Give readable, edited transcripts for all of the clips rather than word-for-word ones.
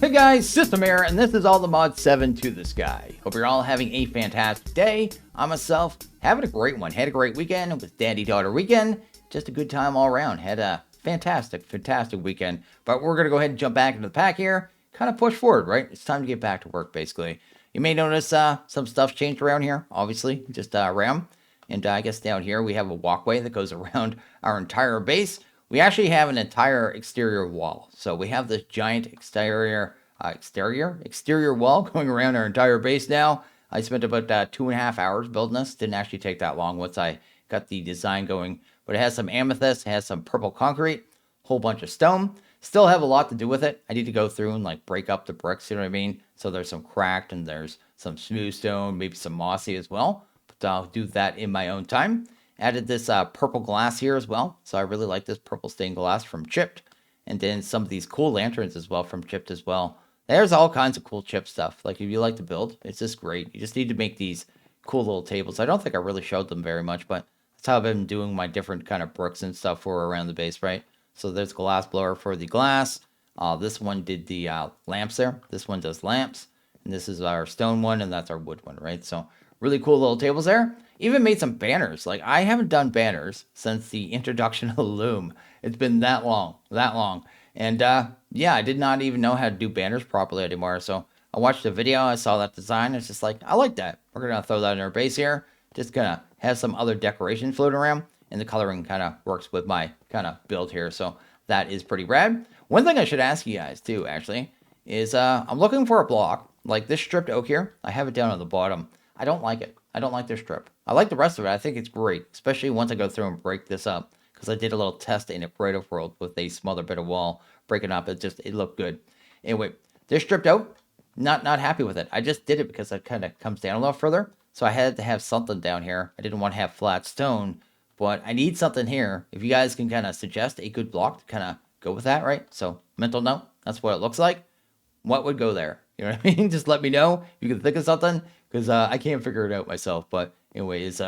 Hey guys, System here, and this is all the mod 7 to the sky. Hope you're all having a fantastic day. I myself having a great one. Had a great weekend with Daddy Daughter Weekend. Just a good time all around. Had a fantastic weekend. But we're going to go ahead and jump back into the pack here. Kind of push forward, right? It's time to get back to work, basically. You may notice some stuff changed around here, obviously, just around. And I guess down here we have a walkway that goes around our entire base. We actually have an entire exterior wall. So we have this giant exterior wall going around our entire base now. I spent about 2.5 hours building this. Didn't actually take that long once I got the design going. But it has some amethyst, has some purple concrete, whole bunch of stone. Still have a lot to do with it. I need to go through and like break up the bricks, you know what I mean? So there's some cracked and there's some smooth stone, maybe some mossy as well. But I'll do that in my own time. Added this purple glass here as well. So I really like this purple stained glass from Chipped. And then some of these cool lanterns as well from Chipped as well. There's all kinds of cool chip stuff. Like if you like to build, it's just great. You just need to make these cool little tables. I don't think I really showed them very much, but that's how I've been doing my different kind of bricks and stuff for around the base, right? So there's glass blower for the glass. This one did the lamps there. This one does lamps. And this is our stone one, and that's our wood one, right? So really cool little tables there. Even made some banners. Like I haven't done banners since the introduction of Loom. It's been that long. And yeah, I did not even know how to do banners properly anymore. So I watched a video, I saw that design. It's just like, I like that. We're going to throw that in our base here. Just going to have some other decoration floating around. And the coloring kind of works with my kind of build here. So that is pretty rad. One thing I should ask you guys too, actually, is I'm looking for a block. Like this stripped oak here. I have it down on the bottom. I don't like it. I don't like their strip. I like the rest of it. I think it's great. Especially once I go through and break this up. Because I did a little test in a creative world with a smaller bit of wall. Breaking up, it looked good. Anyway, they're stripped out. Not happy with it. I just did it because it kind of comes down a little further. So I had to have something down here. I didn't want to have flat stone. But I need something here. If you guys can kind of suggest a good block to kind of go with that, right? So mental note, that's what it looks like. What would go there? You know what I mean? Just let me know. You can think of something. Because I can't figure it out myself. But anyway, it's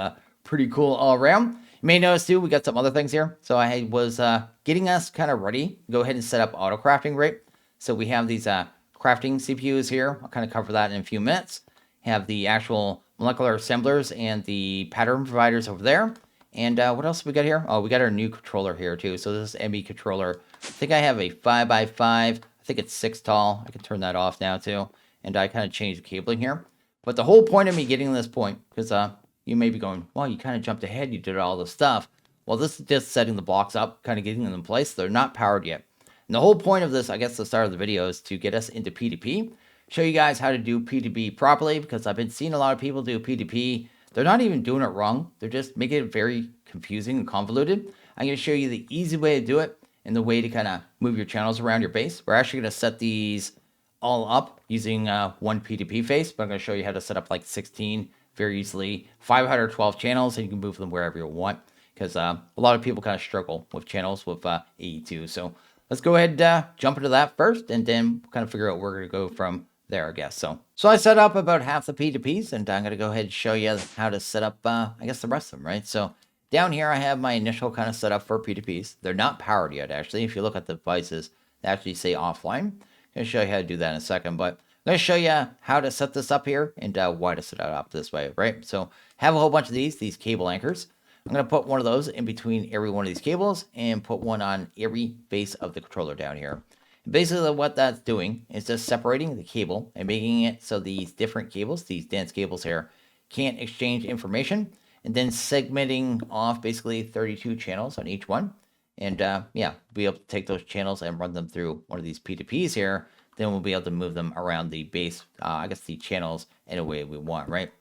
pretty cool all around. You may notice too, we got some other things here. So I was getting us kind of ready. Go ahead and set up auto crafting, right? So we have these crafting CPUs here. I'll kind of cover that in a few minutes. Have the actual molecular assemblers and the pattern providers over there. And what else we got here? Oh, we got our new controller here too. So this is ME controller. I think I have a 5x5. I think it's 6 tall. I can turn that off now too. And I kind of changed the cabling here. But the whole point of me getting to this point, because you may be going, well, you kind of jumped ahead. You did all this stuff. Well, this is just setting the blocks up, kind of getting them in place. They're not powered yet. And the whole point of this, I guess the start of the video, is to get us into P2P. Show you guys how to do P2P properly, because I've been seeing a lot of people do P2P. They're not even doing it wrong. They're just making it very confusing and convoluted. I'm going to show you the easy way to do it and the way to kind of move your channels around your base. We're actually going to set these all up using one P2P face, but I'm going to show you how to set up like 16 very easily, 512 channels, and you can move them wherever you want, because a lot of people kind of struggle with channels with AE2. So let's go ahead and jump into that first, and then kind of figure out where we're going to go from there, I guess. So I set up about half the P2Ps, and I'm going to go ahead and show you how to set up, I guess, the rest of them, right? So down here, I have my initial kind of setup for P2Ps. They're not powered yet, actually. If you look at the devices, they actually say offline. I'm going to show you how to do that in a second, but I'm going to show you how to set this up here and why to set it up this way, right? So have a whole bunch of these cable anchors. I'm going to put one of those in between every one of these cables and put one on every base of the controller down here. And basically what that's doing is just separating the cable and making it so these different cables, these dense cables here, can't exchange information, and then segmenting off basically 32 channels on each one. And yeah, be able to take those channels and run them through one of these P2Ps here. Then we'll be able to move them around the base, I guess the channels in a way we want, right?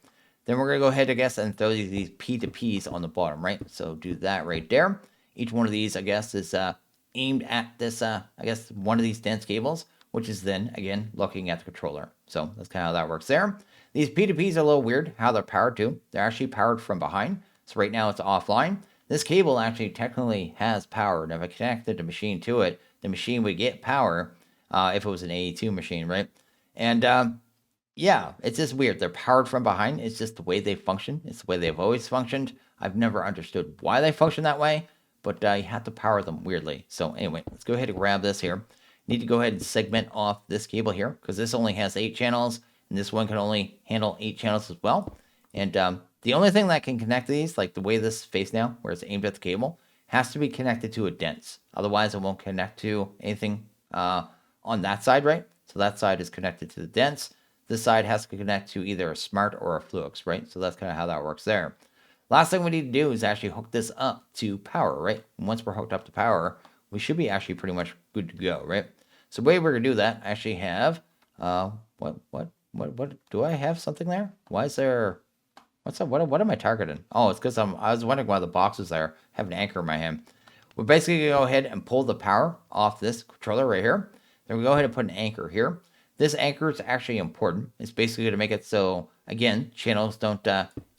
Then we're going to go ahead, I guess, and throw these P2Ps on the bottom, right? So do that right there. Each one of these, I guess, is aimed at this, I guess, one of these dense cables, which is then, again, looking at the controller. So that's kind of how that works there. These P2Ps are a little weird how they're powered to. They're actually powered from behind. So right now it's offline. This cable actually technically has power, and if I connected the machine to it, the machine would get power if it was an AE2 machine, right? And yeah, it's just weird. They're powered from behind. It's just the way they function. It's the way they've always functioned. I've never understood why they function that way, but you have to power them weirdly. So anyway, let's go ahead and grab this here. need to go ahead and segment off this cable here because this only has 8 channels and this one can only handle 8 channels as well. And the only thing that can connect these, like the way this is faced now, where it's aimed at the cable, has to be connected to a dense. Otherwise, it won't connect to anything on that side, right? So that side is connected to the dense. This side has to connect to either a smart or a flux, right? So that's kind of how that works there. Last thing we need to do is actually hook this up to power, right? And once we're hooked up to power, we should be actually pretty much good to go, right? So the way we're gonna do that, I actually have what do I have something there? Why is there what's up? What am I targeting? Oh, it's because I was wondering why the box was there. I have an anchor in my hand. We're basically gonna go ahead and pull the power off this controller right here. Then we go ahead and put an anchor here. This anchor is actually important. It's basically going to make it so, again, channels don't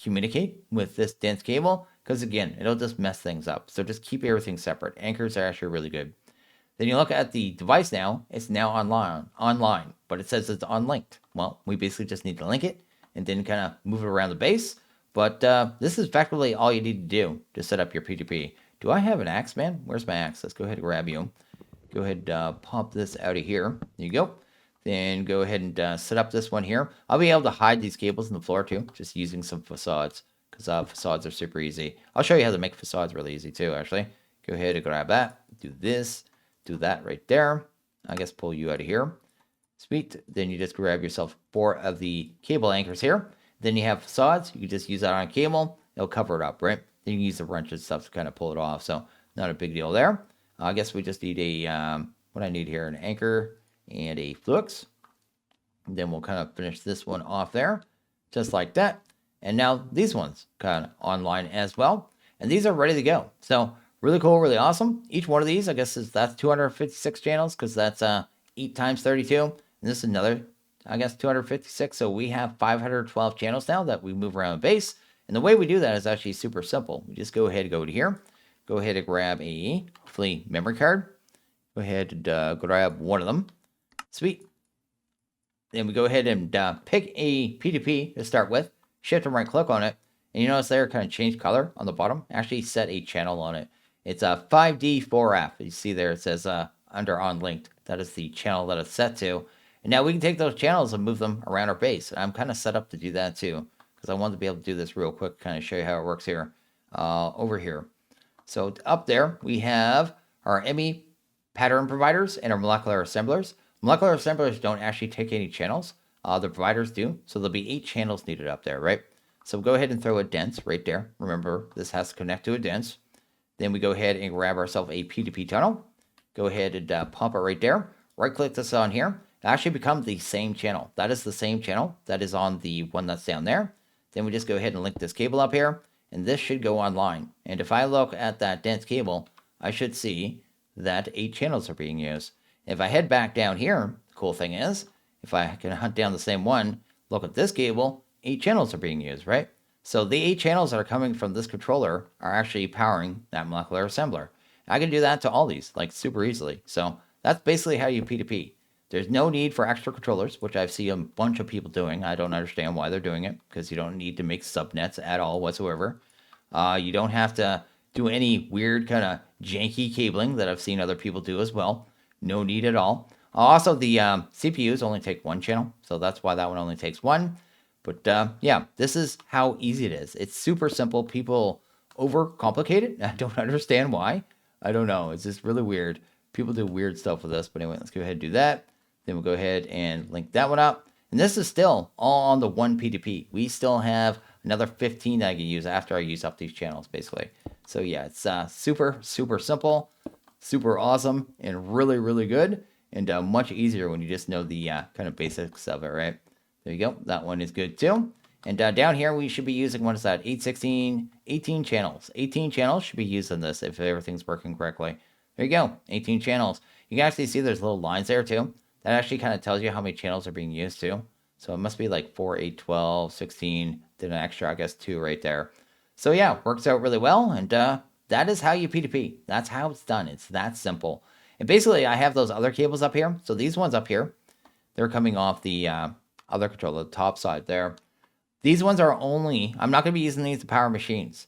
communicate with this dense cable because, again, it'll just mess things up. So just keep everything separate. Anchors are actually really good. Then you look at the device now. It's now online, but it says it's unlinked. Well, we basically just need to link it and then kind of move it around the base. But this is effectively all you need to do to set up your P2P. Do I have an axe, man? Where's my axe? Let's go ahead and grab you. Go ahead and pop this out of here. There you go. Then go ahead and set up this one here. I'll be able to hide these cables in the floor too, just using some facades, because facades are super easy. I'll show you how to make facades really easy too, actually. Go ahead and grab that, do this, do that right there. I guess pull you out of here. Sweet. Then you just grab yourself 4 of the cable anchors here. Then you have facades. You can just use that on a cable. It'll cover it up, right? Then you can use the wrench and stuff to kind of pull it off. So not a big deal there. I guess we just need a, what I need here, an anchor and a flux. And then we'll kind of finish this one off there, just like that. And now these ones kind of online as well. And these are ready to go. So really cool, really awesome. Each one of these, I guess, that's 256 channels because that's 8 times 32. And this is another, I guess, 256. So we have 512 channels now that we move around the base. And the way we do that is actually super simple. We just go ahead and go to here. Go ahead and grab a, hopefully, memory card. Go ahead and grab one of them. Sweet. Then we go ahead and pick a P2P to start with. Shift and right click on it. And you notice there, kind of change color on the bottom. Actually set a channel on it. It's a 5D4F. You see there it says under unlinked. That is the channel that it's set to. And now we can take those channels and move them around our base. And I'm kind of set up to do that too, because I wanted to be able to do this real quick, kind of show you how it works here. Over here. So up there, we have our ME pattern providers and our molecular assemblers. Molecular assemblers don't actually take any channels. The providers do. So there'll be 8 channels needed up there, right? So go ahead and throw a dense right there. Remember, this has to connect to a dense. Then we go ahead and grab ourselves a P2P tunnel. Go ahead and pump it right there. Right click this on here. It actually becomes the same channel. That is the same channel that is on the one that's down there. Then we just go ahead and link this cable up here. And this should go online. And if I look at that dense cable, I should see that 8 channels are being used. If I head back down here, the cool thing is, if I can hunt down the same one, look at this cable, 8 channels are being used, right? So the 8 channels that are coming from this controller are actually powering that molecular assembler. I can do that to all these, like super easily. So that's basically how you P2P. There's no need for extra controllers, which I've seen a bunch of people doing. I don't understand why they're doing it, because you don't need to make subnets at all whatsoever. You don't have to do any weird kind of janky cabling that I've seen other people do as well. No need at all. Also, the CPUs only take 1 channel, so that's why that one only takes 1. But yeah, this is how easy it is. It's super simple. People overcomplicate it. I don't understand why. I don't know. It's just really weird. People do weird stuff with this. But anyway, let's go ahead and do that. Then we'll go ahead and link that one up. And this is still all on the one P2P. We still have another 15 that I can use after I use up these channels, basically. So yeah, it's super, super simple, super awesome, and really, really good. And much easier when you just know the kind of basics of it, right? There you go. That one is good too. And down here, we should be using, what is that? 18 channels. 18 channels should be used in this if everything's working correctly. There you go. 18 channels. You can actually see there's little lines there too. That actually kind of tells you how many channels are being used too. So it must be like 4, 8, 12, 16, then an extra, I guess, 2 right there. So yeah, works out really well. And that is how you P2P. That's how it's done. It's that simple. And basically, I have those other cables up here. So these ones up here, they're coming off the other controller, the top side there. These ones are only, I'm not going to be using these to power machines.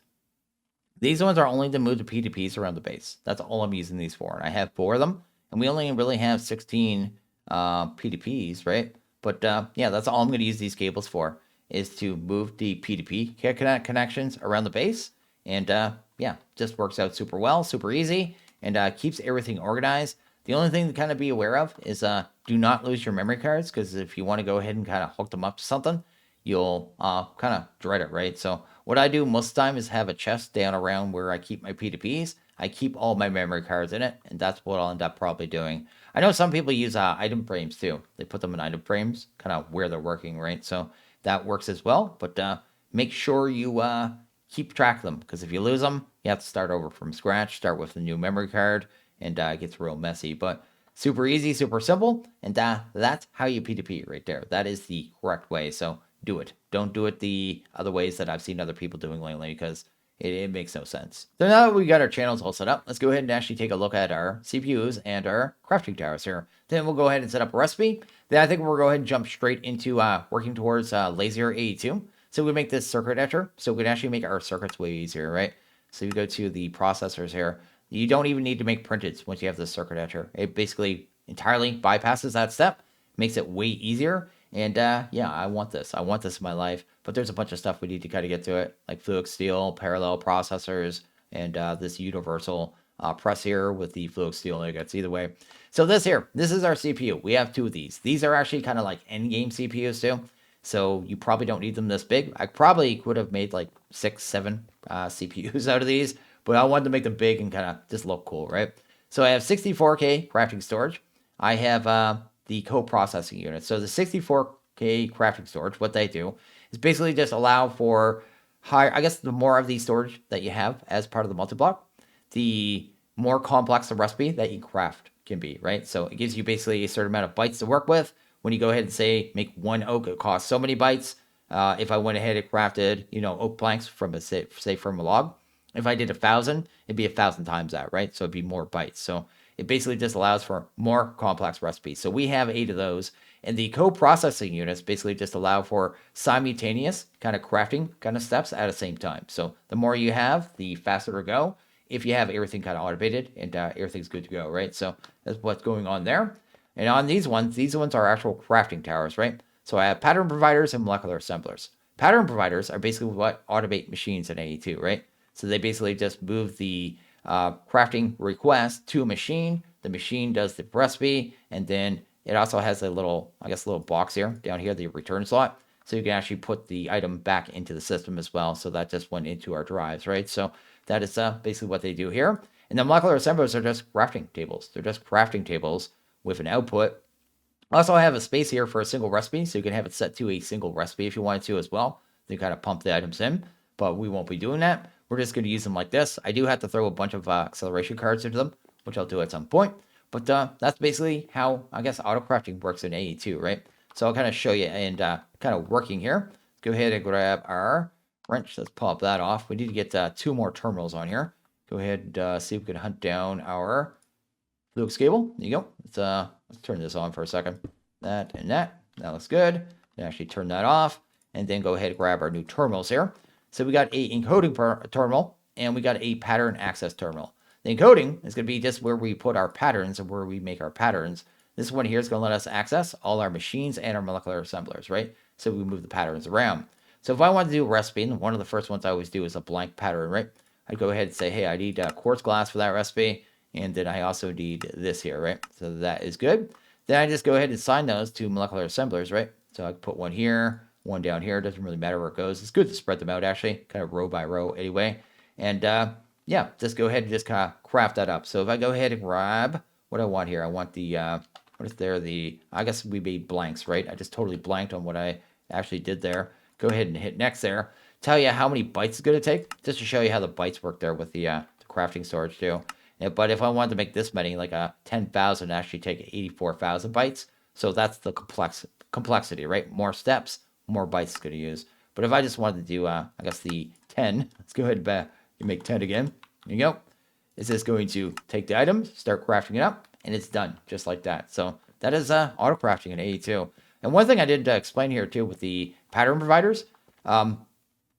These ones are only to move the P2Ps around the base. That's all I'm using these for. And I have 4 of them. And we only really have 16 P2Ps, right? But yeah, that's all I'm going to use these cables for, is to move the P2P connections around the base. And yeah, just works out super well, super easy, and keeps everything organized. The only thing to kind of be aware of is do not lose your memory cards, because if you want to go ahead and kind of hook them up to something, you'll kind of dread it, right? So what I do most of the time is have a chest down around where I keep my P2Ps. I keep all my memory cards in it, and that's what I'll end up probably doing. I know some people use item frames too. They put them in item frames, kind of where they're working, right? So that works as well, but make sure you keep track of them, because if you lose them, you have to start over from scratch, start with a new memory card, and it gets real messy. But super easy, super simple, and that's how you P2P right there. That is the correct way, so do it. Don't do it the other ways that I've seen other people doing lately, because it makes no sense. So now that we got our channels all set up, let's go ahead and actually take a look at our CPUs and our crafting towers here. Then we'll go ahead and set up a recipe. Then I think we'll go ahead and jump straight into working towards Lazier AE2. So we make this circuit etcher, so we can actually make our circuits way easier, right? So you go to the processors here. You don't even need to make printeds once you have the circuit etcher. It basically entirely bypasses that step, makes it way easier. And yeah, I want this. I want this in my life. But there's a bunch of stuff we need to kind of get to it, like fluid steel, parallel processors, and this universal press here with the fluid steel ingots. Either way. So this is our CPU. We have two of these. These are actually kind of like end-game CPUs too. So you probably don't need them this big. I probably could have made like 6, 7 CPUs out of these, but I wanted to make them big and kind of just look cool, right? So I have 64K crafting storage. I have the co-processing unit. So the 64K crafting storage, what they do is basically just allow for higher, I guess the more of the storage that you have as part of the multi-block, the more complex the recipe that you craft can be, right? So it gives you basically a certain amount of bytes to work with. When you go ahead and say make one oak, it costs so many bytes. If I went ahead and crafted, oak planks from say from a log, if I did 1,000, it'd be 1,000 times that, right? So it'd be more bytes. So it basically just allows for more complex recipes. So we have 8 of those. And the co-processing units basically just allow for simultaneous kind of crafting kind of steps at the same time. So the more you have, the faster it'll go. If you have everything kind of automated and everything's good to go, right? So that's what's going on there. And on these ones are actual crafting towers, right? So I have pattern providers and molecular assemblers. Pattern providers are basically what automate machines in AE2, right? So they basically just move the crafting request to a machine. The machine does the recipe, and then it also has a little, little box here, down here, the return slot. So you can actually put the item back into the system as well. So that just went into our drives, right? So that is basically what they do here. And the molecular assemblers are just crafting tables. They're just crafting tables with an output. Also, I have a space here for a single recipe, so you can have it set to a single recipe if you wanted to as well. You kind of pump the items in, but we won't be doing that. We're just going to use them like this. I do have to throw a bunch of acceleration cards into them, which I'll do at some point. But that's basically how, auto crafting works in AE2, right? So I'll kind of show you and kind of working here. Go ahead and grab our wrench. Let's pop that off. We need to get 2 more terminals on here. Go ahead and see if we can hunt down our Luke's cable. There you go. Let's turn this on for a second. That and that. That looks good. Actually turn that off. And then go ahead and grab our new terminals here. So we got a encoding terminal, and we got a pattern access terminal. The encoding is going to be just where we put our patterns and where we make our patterns. This one here is going to let us access all our machines and our molecular assemblers, right? So we move the patterns around. So if I want to do a recipe, and one of the first ones I always do is a blank pattern, right? I'd go ahead and say, hey, I need quartz glass for that recipe. And then I also need this here, right? So that is good. Then I just go ahead and assign those to molecular assemblers, right? So I put one here, one down here. It doesn't really matter where it goes. It's good to spread them out, actually, kind of row by row anyway. And yeah, just go ahead and just kind of craft that up. So if I go ahead and grab what I want here, I want the, what is there? I guess we made blanks, right? I just totally blanked on what I actually did there. Go ahead and hit next there. Tell you how many bytes it's going to take, just to show you how the bytes work there with the crafting storage too. But if I wanted to make this many, like 10,000, actually take 84,000 bytes. So that's the complexity, right? More steps, more bytes it's going to use. But if I just wanted to do, the 10, let's go ahead and make 10 again. There you go. It's just going to take the items, start crafting it up, and it's done, just like that. So that is auto crafting in AE2. And one thing I did explain here too with the pattern providers,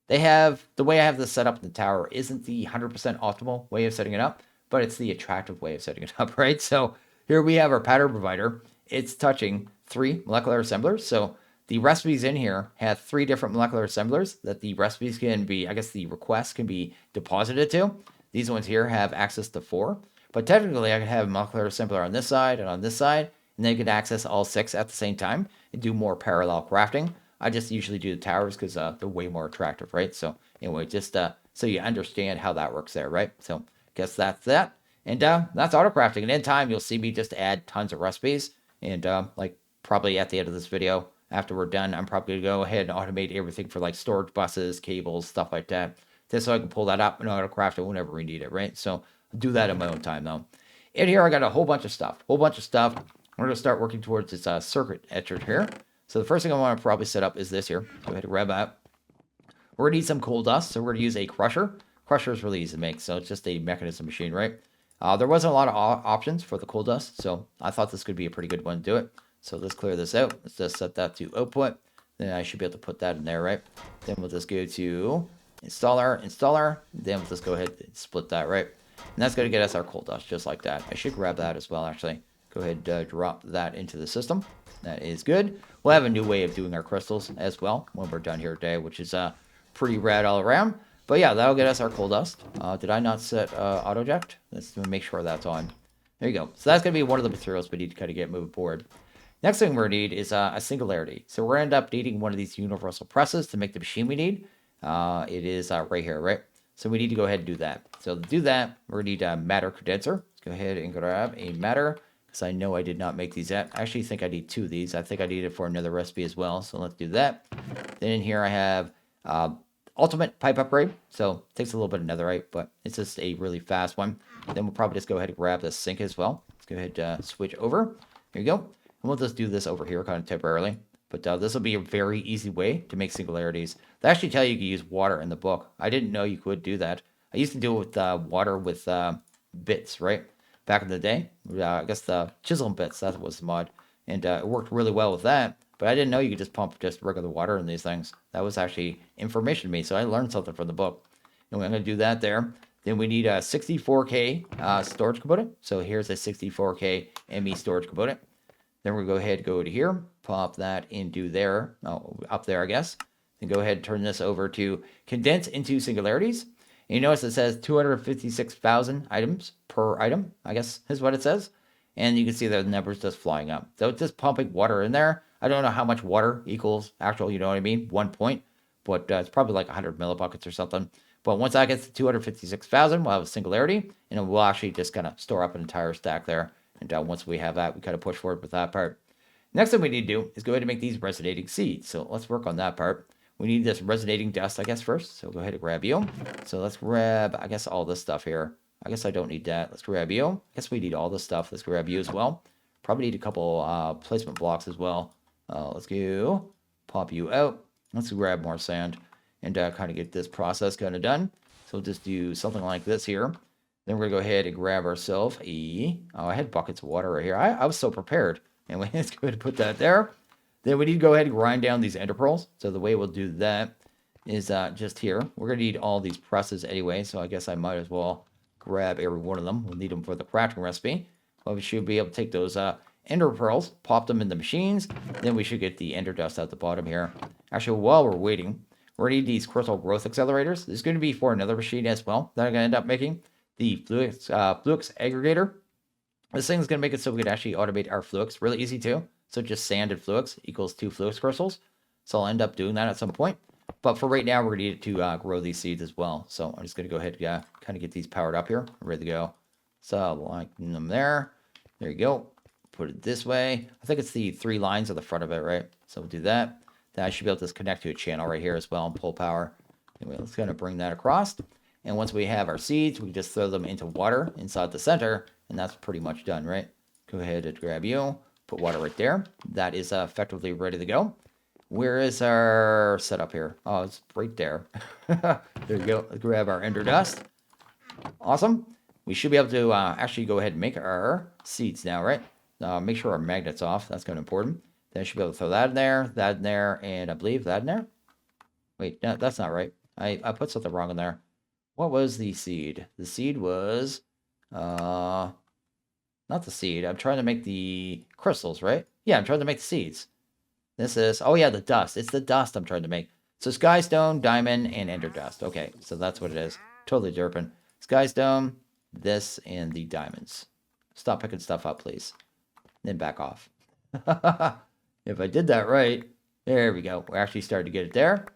they have, the way I have this set up in the tower isn't the 100% optimal way of setting it up, but it's the attractive way of setting it up, right? So here we have our pattern provider. It's touching 3 molecular assemblers. So the recipes in here have 3 different molecular assemblers that the recipes can be, I guess the requests can be deposited to. These ones here have access to 4. But technically, I could have a molecular assembler on this side and on this side, and then you could access all 6 at the same time and do more parallel crafting. I just usually do the towers because they're way more attractive, right? So anyway, just so you understand how that works there, right? So I guess that's that. And that's auto crafting. And in time, you'll see me just add tons of recipes. And like probably at the end of this video, after we're done, I'm probably going to go ahead and automate everything for like storage buses, cables, stuff like that. Just so I can pull that up and auto craft it whenever we need it, right? So I'll do that in my own time though. In here, I got a whole bunch of stuff. We're going to start working towards this circuit etcher here. So the first thing I want to probably set up is this here. Go ahead and grab that. We're going to need some coal dust, so we're going to use a crusher. Crusher is really easy to make, so it's just a mechanism machine, right? There wasn't a lot of options for the coal dust, so I thought this could be a pretty good one to do it. So let's clear this out. Let's just set that to output. Then I should be able to put that in there, right? Then we'll just go to installer. Then we'll just go ahead and split that, right? And that's going to get us our coal dust, just like that. I should grab that as well, actually. Go ahead and drop that into the system. That is good. We'll have a new way of doing our crystals as well when we're done here today, which is pretty rad all around. But yeah, that'll get us our coal dust. Did I not set auto eject? Let's make sure that's on. There you go. So that's going to be one of the materials we need to kind of get moving forward. Next thing we're going to need is a singularity. So we're going to end up needing one of these universal presses to make the machine we need. It is right here, right? So we need to go ahead and do that. So to do that, we're going to need a matter condenser. Let's go ahead and grab a matter. Because I know I did not make these yet. I actually think I need 2 of these. I think I need it for another recipe as well. So let's do that. Then in here I have ultimate pipe upgrade. So it takes a little bit of netherite, but it's just a really fast one. Then we'll probably just go ahead and grab the sink as well. Let's go ahead and switch over. Here you go. And we'll just do this over here kind of temporarily. But this will be a very easy way to make singularities. They actually tell you can use water in the book. I didn't know you could do that. I used to do it with water with bits, right? Back in the day. I guess the chisel bits, that was the mod. And it worked really well with that. But I didn't know you could just pump just regular water in these things. That was actually information to me. So I learned something from the book. And I'm going to do that there. Then we need a 64K storage component. So here's a 64K ME storage component. Then we're going to go ahead and go to here. Pop that into there. Oh, up there, I guess. Then go ahead and turn this over to condense into singularities. And you notice it says 256,000 items per item, I guess is what it says. And you can see the numbers just flying up. So it's just pumping water in there. I don't know how much water equals actual, you know what I mean? 1 point. But it's probably like 100 millibuckets or something. But once I get to 256,000, we'll have a singularity. And we'll actually just kind of store up an entire stack there. And once we have that, we kind of push forward with that part. Next thing we need to do is go ahead and make these resonating seeds. So let's work on that part. We need this resonating dust, I guess, first. So go ahead and grab you. So let's grab, I guess, all this stuff here. I guess I don't need that. Let's grab you. I guess we need all this stuff. Let's grab you as well. Probably need a couple placement blocks as well. Let's go. Pop you out. Let's grab more sand and kind of get this process kind of done. So we'll just do something like this here. Then we're going to go ahead and grab ourselves a... Oh, I had buckets of water right here. I was so prepared. Anyway, let's go ahead and put that there. Then we need to go ahead and grind down these ender pearls. So the way we'll do that is just here. We're going to need all these presses anyway, so I guess I might as well grab every one of them. We'll need them for the crafting recipe. But we should be able to take those ender pearls, pop them in the machines. Then we should get the ender dust out the bottom here. Actually, while we're waiting, we're going to need these crystal growth accelerators. This is going to be for another machine as well that I'm going to end up making. The Fluix aggregator. This thing is going to make it so we can actually automate our Fluix really easy too. So just sand and Fluix equals 2 Fluix crystals. So I'll end up doing that at some point. But for right now, we're going to need it to grow these seeds as well. So I'm just going to go ahead and kind of get these powered up here. Ready to go. So like them there. There you go. Put it this way. I think it's the 3 lines on the front of it, right? So we'll do that. Then I should be able to just connect to a channel right here as well and pull power. Anyway, let's kind of bring that across. And once we have our seeds, we can just throw them into water inside the center. And that's pretty much done, right? Go ahead and grab you. Put water right there. That is effectively ready to go. Where is our setup here? Oh, it's right there. There you go. Let's grab our ender dust. Awesome. We should be able to actually go ahead and make our seeds now, right? Make sure our magnet's off. That's kind of important. Then I should be able to throw that in there, and I believe that in there. Wait, no, that's not right. I put something wrong in there. What was the seed? The seed was... Not the seed. I'm trying to make the crystals, right? Yeah, I'm trying to make the seeds. This is, oh yeah, the dust. It's the dust I'm trying to make. So Skystone, Diamond, and Ender Dust. Okay, so that's what it is. Totally derping. Skystone, this, and the diamonds. Stop picking stuff up, please. Then back off. If I did that right, there we go. We're actually starting to get it there.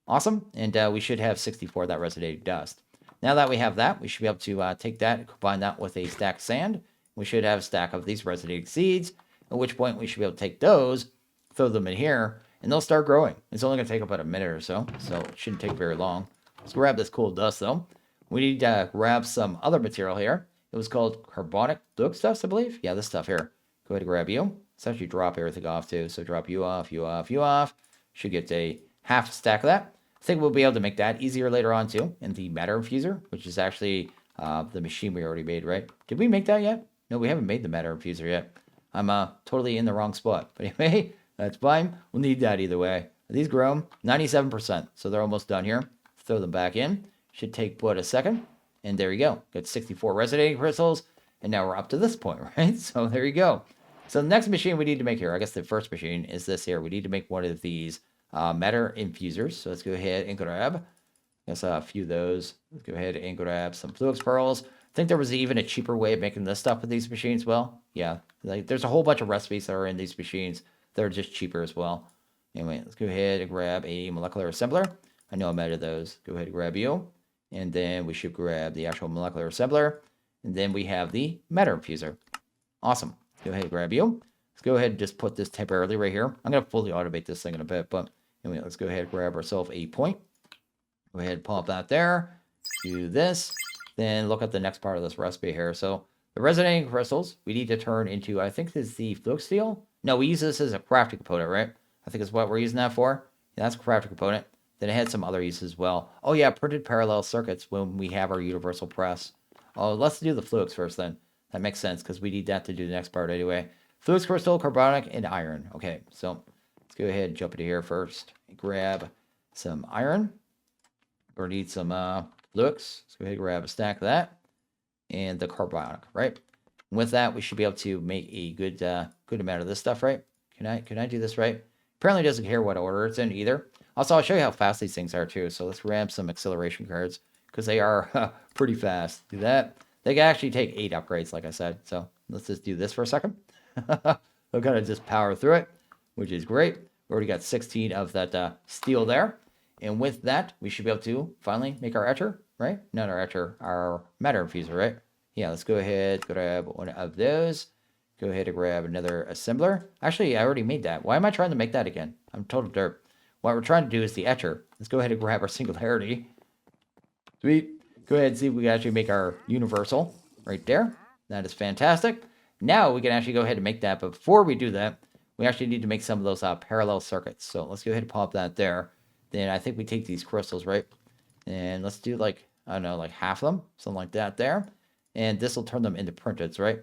Awesome. And we should have 64 of that resonating dust. Now that we have that, we should be able to take that and combine that with a stack of sand. We should have a stack of these resonating seeds, at which point we should be able to take those, throw them in here, and they'll start growing. It's only going to take about a minute or so, so it shouldn't take very long. Let's grab this cool dust, though. We need to grab some other material here. It was called carbonic flux dust, I believe. Yeah, this stuff here. Go ahead and grab you. Let's actually drop everything off, too. So drop you off, you off, you off. Should get a half stack of that. I think we'll be able to make that easier later on, too, in the matter infuser, which is actually the machine we already made, right? Did we make that yet? No, we haven't made the matter infuser yet. I'm totally in the wrong spot. But anyway, that's fine. We'll need that either way. These grown 97%, so they're almost done here. Throw them back in. Should take but a second. And there you go. Got 64 resonating crystals. And now we're up to this point, right? So there you go. So the next machine we need to make here, I guess the first machine is this here. We need to make one of these matter infusers. So let's go ahead and grab, I guess a few of those. Let's go ahead and grab some flux pearls. I think there was even a cheaper way of making this stuff with these machines. Well, yeah, like there's a whole bunch of recipes that are in these machines that are just cheaper as well. Anyway, let's go ahead and grab a molecular assembler. I know I'm out of those. Go ahead and grab you. And then we should grab the actual molecular assembler. And then we have the matter infuser. Awesome. Go ahead and grab you. Let's go ahead and just put this temporarily right here. I'm going to fully automate this thing in a bit. But anyway, let's go ahead and grab ourselves a point. Go ahead and pop that there. Do this. Then look at the next part of this recipe here. So the resonating crystals, we need to turn into, I think this is the flux steel. No, we use this as a crafting component, right? I think it's what we're using that for. Yeah, that's a crafting component. Then it had some other uses as well. Oh yeah, printed parallel circuits when we have our universal press. Oh, let's do the flux first then. That makes sense because we need that to do the next part anyway. Flux crystal, carbonic, and iron. Okay, so let's go ahead and jump into here first. Grab some iron. Or need some flux. Let's go ahead and grab a stack of that. And the carbonic, right? And with that, we should be able to make a good amount of this stuff, right? Can I do this right? Apparently doesn't care what order it's in either. Also, I'll show you how fast these things are too. So let's grab some acceleration cards because they are pretty fast. Do that. They can actually take 8 upgrades, like I said. So let's just do this for a second. We'll kind of just power through it, which is great. We already got 16 of that steel there. And with that, we should be able to finally make our etcher, right? Not our etcher, our matter infuser, right? Yeah, let's go ahead, grab one of those. Go ahead and grab another assembler. Actually, I already made that. Why am I trying to make that again? I'm total derp. What we're trying to do is the etcher. Let's go ahead and grab our singularity. Sweet. Go ahead and see if we can actually make our universal right there. That is fantastic. Now we can actually go ahead and make that. But before we do that, we actually need to make some of those parallel circuits. So let's go ahead and pop that there. Then I think we take these crystals, right? And let's do like, I don't know, like half of them. Something like that there. And this will turn them into printeds, right?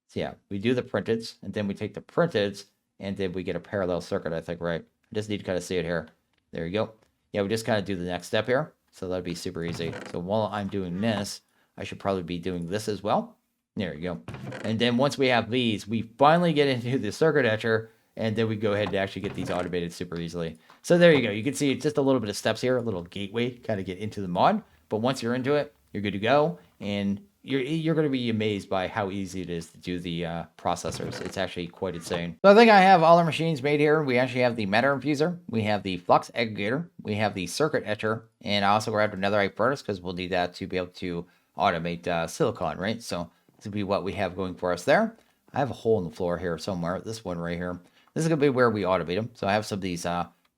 So yeah, we do the printeds. And then we take the printeds. And then we get a parallel circuit, I think, right? I just need to kind of see it here. There you go. Yeah, we just kind of do the next step here. So that'd be super easy. So while I'm doing this, I should probably be doing this as well. There you go. And then once we have these, we finally get into the circuit etcher. And then we go ahead and actually get these automated super easily. So there you go. You can see just a little bit of steps here, a little gateway, kind of get into the mod. But once you're into it, you're good to go. And you're going to be amazed by how easy it is to do the processors. It's actually quite insane. So I think I have all our machines made here. We actually have the matter infuser. We have the flux aggregator. We have the circuit etcher. And I also grabbed another netherite furnace because we'll need that to be able to automate silicon, right? So this will be what we have going for us there. I have a hole in the floor here somewhere. This one right here. This is going to be where we automate them. So I have some of these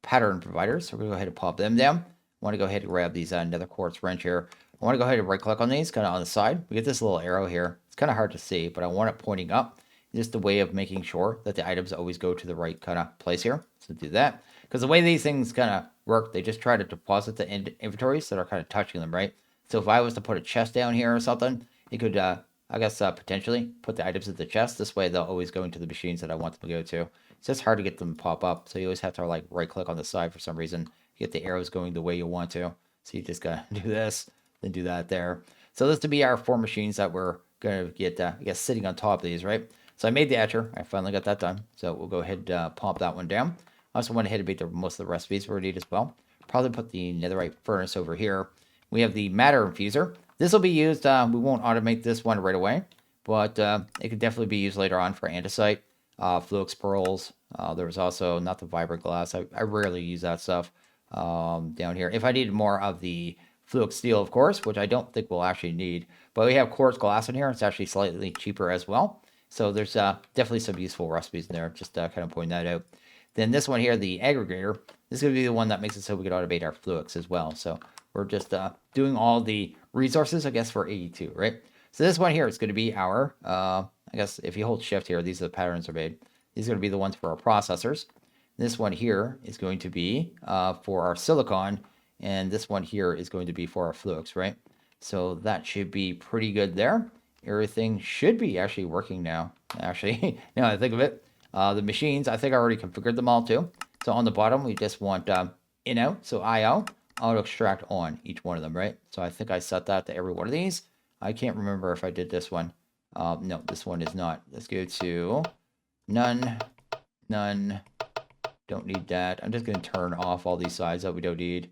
pattern providers. So we're going to go ahead and pop them down. I want to go ahead and grab these nether quartz wrench here. I want to go ahead and right click on these kind of on the side. We get this little arrow here. It's kind of hard to see, but I want it pointing up. Just a way of making sure that the items always go to the right kind of place here. So do that. Because the way these things kind of work, they just try to deposit the inventories that are kind of touching them, right? So if I was to put a chest down here or something, it could, I guess, potentially put the items in the chest. This way they'll always go into the machines that I want them to go to. It's just hard to get them to pop up. So you always have to like right click on the side for some reason. Get the arrows going the way you want to. So you just gotta do this, then do that there. So this to be our 4 machines that we're going to get, I guess, sitting on top of these, right? So I made the etcher. I finally got that done. So we'll go ahead and pop that one down. I also went ahead and made most of the recipes we need as well. Probably put the netherite furnace over here. We have the matter infuser. This will be used, we won't automate this one right away, but it could definitely be used later on for andesite, fluix pearls. There was also, not the vibrant glass. I rarely use that stuff down here. If I needed more of the fluix steel, of course, which I don't think we'll actually need. But we have quartz glass in here. It's actually slightly cheaper as well. So there's definitely some useful recipes in there. Just kind of pointing that out. Then this one here, the aggregator, this is going to be the one that makes it so we can automate our fluix as well. So we're just doing all the resources, I guess, for AE2, right? So this one here is going to be our, I guess if you hold shift here, these are the patterns are made. These are going to be the ones for our processors. This one here is going to be for our silicon. And this one here is going to be for our fluix, right? So that should be pretty good there. Everything should be actually working now. Actually, now I think of it. The machines, I think I already configured them all too. So on the bottom, we just want in out, so IO, auto extract on each one of them, right? So I think I set that to every one of these. I can't remember if I did this one. No, this one is not. Let's go to none, none. Don't need that. I'm just going to turn off all these sides that we don't need.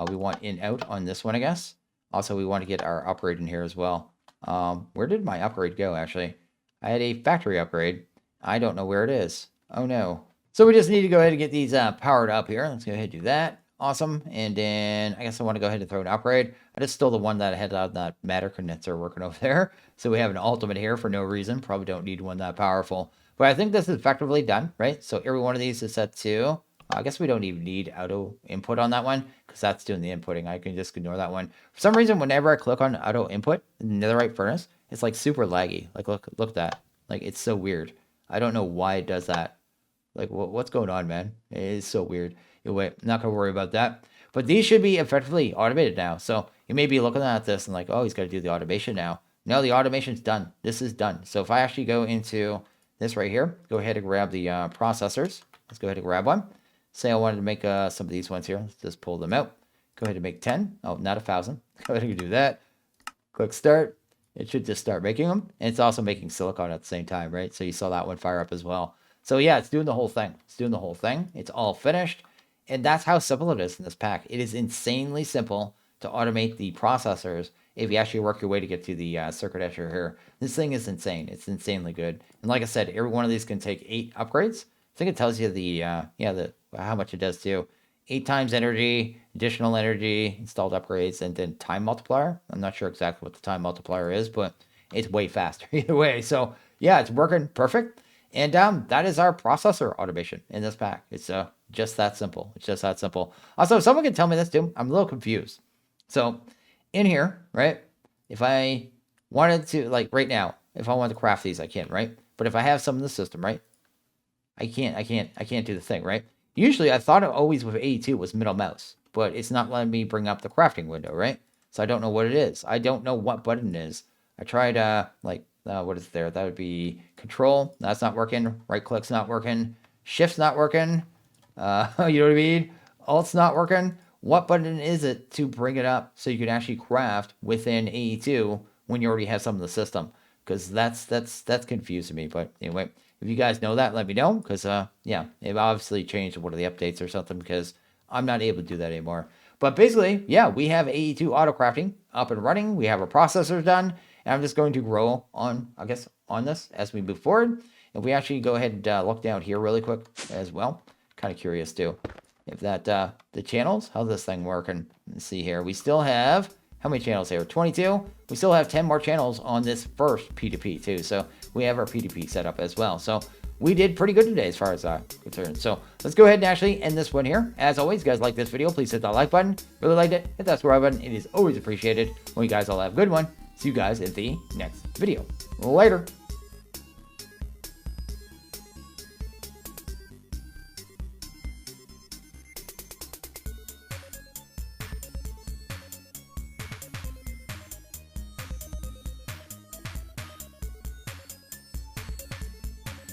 We want in out on this one, I guess. Also, we want to get our upgrade in here as well. Where did my upgrade go, actually? I had a factory upgrade. I don't know where it is. Oh, no. So we just need to go ahead and get these powered up here. Let's go ahead and do that. Awesome. And then I guess I want to go ahead and throw an upgrade. I just stole the one that I had on that matter condenser working over there. So we have an ultimate here for no reason. Probably don't need one that powerful. But I think this is effectively done, right? So every one of these is set to... I guess we don't even need auto input on that one because that's doing the inputting. I can just ignore that one. For some reason, whenever I click on auto input in the netherite furnace, it's like super laggy. Like, look at that. Like, it's so weird. I don't know why it does that. Like, what's going on, man? It is so weird. Anyway, I'm not going to worry about that. But these should be effectively automated now. So you may be looking at this and like, oh, he's got to do the automation now. No, the automation's done. This is done. So if I actually go into this right here, go ahead and grab the processors. Let's go ahead and grab one. Say I wanted to make some of these ones here. Let's just pull them out. Go ahead and make 10. Oh, not 1,000. Go ahead and do that. Click start. It should just start making them. And it's also making silicon at the same time, right? So you saw that one fire up as well. So yeah, it's doing the whole thing. It's doing the whole thing. It's all finished. And that's how simple it is in this pack. It is insanely simple to automate the processors if you actually work your way to get to the circuit etcher here. This thing is insane. It's insanely good. And like I said, every one of these can take 8 upgrades. I think it tells you the how much it does too. 8 times energy, additional energy, installed upgrades, and then time multiplier. I'm not sure exactly what the time multiplier is, but it's way faster either way. So yeah, it's working perfect. And that is our processor automation in this pack. It's just that simple. It's just that simple. Also, if someone can tell me this too, I'm a little confused. So in here, right, if I wanted to, like right now, if I wanted to craft these, I can, right? But if I have some in the system, right, I can't do the thing, right? Usually I thought it always with AE2 was middle mouse, but it's not letting me bring up the crafting window, right? So I don't know what it is. I don't know what button it is. I tried, what is there? That would be control. That's not working. Right click's not working. Shift's not working. You know what I mean? Alt's not working. What button is it to bring it up so you can actually craft within AE2 when you already have some in the system? Because that's confusing me. But anyway, if you guys know that, let me know. Because yeah, it obviously changed one of the updates or something. Because I'm not able to do that anymore. But basically, yeah, we have AE2 auto crafting up and running. We have our processors done. And I'm just going to grow on, I guess, on this as we move forward. If we actually go ahead and look down here really quick as well. Kind of curious too. If that, the channels, how's this thing working? Let's see here. We still have, how many channels here? 22. We still have 10 more channels on this first P2P too. So we have our P2P set up as well. So we did pretty good today as far as concerned. So let's go ahead and actually end this one here. As always, guys, like this video, please hit that like button. Really liked it, hit that subscribe button. It is always appreciated. When you guys all have a good one. See you guys in the next video. Later.